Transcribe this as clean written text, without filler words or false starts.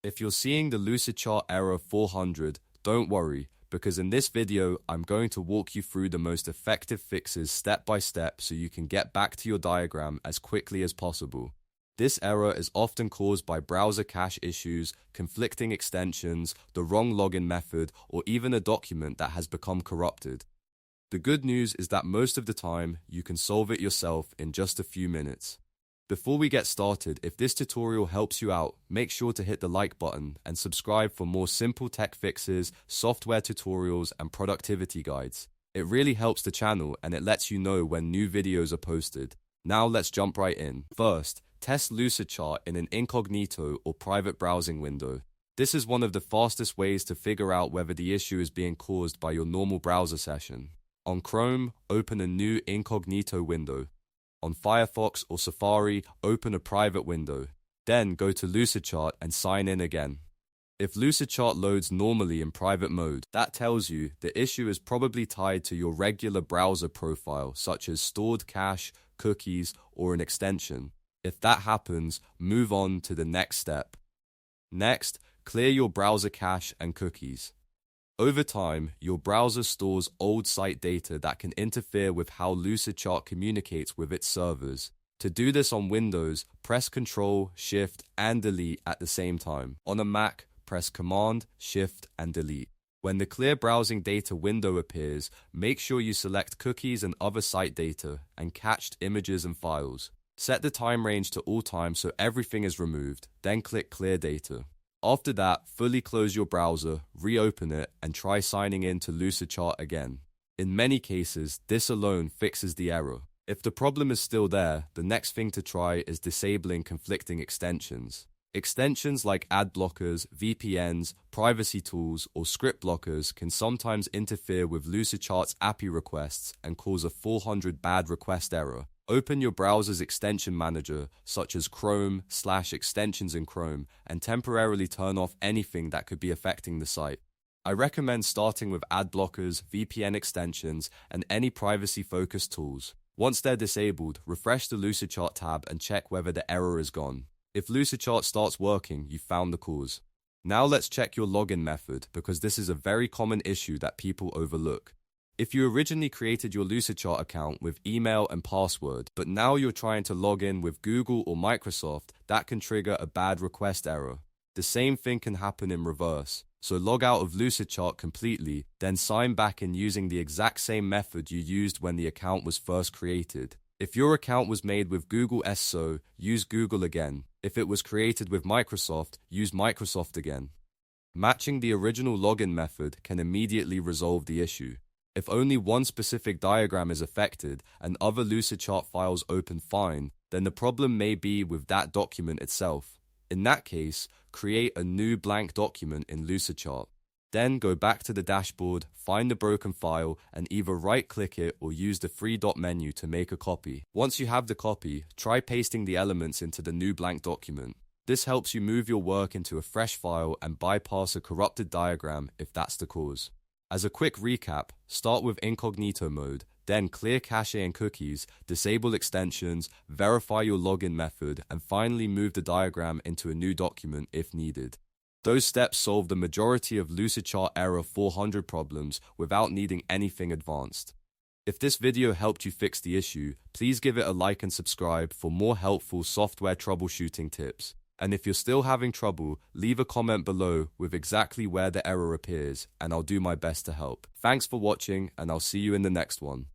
If you're seeing the Lucidchart error 400, don't worry, because in this video, I'm going to walk you through the most effective fixes step by step so you can get back to your diagram as quickly as possible. This error is often caused by browser cache issues, conflicting extensions, the wrong login method, or even a document that has become corrupted. The good news is that most of the time, you can solve it yourself in just a few minutes. Before we get started, if this tutorial helps you out, make sure to hit the like button and subscribe for more simple tech fixes, software tutorials, and productivity guides. It really helps the channel and it lets you know when new videos are posted. Now let's jump right in. First, test Lucidchart in an incognito or private browsing window. This is one of the fastest ways to figure out whether the issue is being caused by your normal browser session. On Chrome, open a new incognito window. On Firefox or Safari, open a private window. Then go to Lucidchart and sign in again. If Lucidchart loads normally in private mode, that tells you the issue is probably tied to your regular browser profile, such as stored cache, cookies, or an extension. If that happens, move on to the next step. Next, clear your browser cache and cookies. Over time, your browser stores old site data that can interfere with how Lucidchart communicates with its servers. To do this on Windows, press Ctrl, Shift, and Delete at the same time. On a Mac, press Command, Shift, and Delete. When the Clear Browsing Data window appears, make sure you select Cookies and Other Site Data and Cached Images and Files. Set the time range to all time so everything is removed, then click Clear Data. After that, fully close your browser, reopen it, and try signing in to Lucidchart again. In many cases, this alone fixes the error. If the problem is still there, the next thing to try is disabling conflicting extensions. Extensions like ad blockers, VPNs, privacy tools, or script blockers can sometimes interfere with Lucidchart's API requests and cause a 400 bad request error. Open your browser's extension manager, such as Chrome/extensions in Chrome, and temporarily turn off anything that could be affecting the site. I recommend starting with ad blockers, VPN extensions, and any privacy-focused tools. Once they're disabled, refresh the Lucidchart tab and check whether the error is gone. If Lucidchart starts working, you've found the cause. Now let's check your login method, because this is a very common issue that people overlook. If you originally created your Lucidchart account with email and password, but now you're trying to log in with Google or Microsoft, that can trigger a bad request error. The same thing can happen in reverse. So log out of Lucidchart completely, then sign back in using the exact same method you used when the account was first created. If your account was made with Google SO, use Google again. If it was created with Microsoft, use Microsoft again. Matching the original login method can immediately resolve the issue. If only one specific diagram is affected and other Lucidchart files open fine, then the problem may be with that document itself. In that case, create a new blank document in Lucidchart. Then go back to the dashboard, find the broken file, and either right-click it or use the three-dot menu to make a copy. Once you have the copy, try pasting the elements into the new blank document. This helps you move your work into a fresh file and bypass a corrupted diagram if that's the cause. As a quick recap, start with incognito mode, then clear cache and cookies, disable extensions, verify your login method, and finally move the diagram into a new document if needed. Those steps solve the majority of Lucidchart error 400 problems without needing anything advanced. If this video helped you fix the issue, please give it a like and subscribe for more helpful software troubleshooting tips. And if you're still having trouble, leave a comment below with exactly where the error appears, and I'll do my best to help. Thanks for watching, and I'll see you in the next one.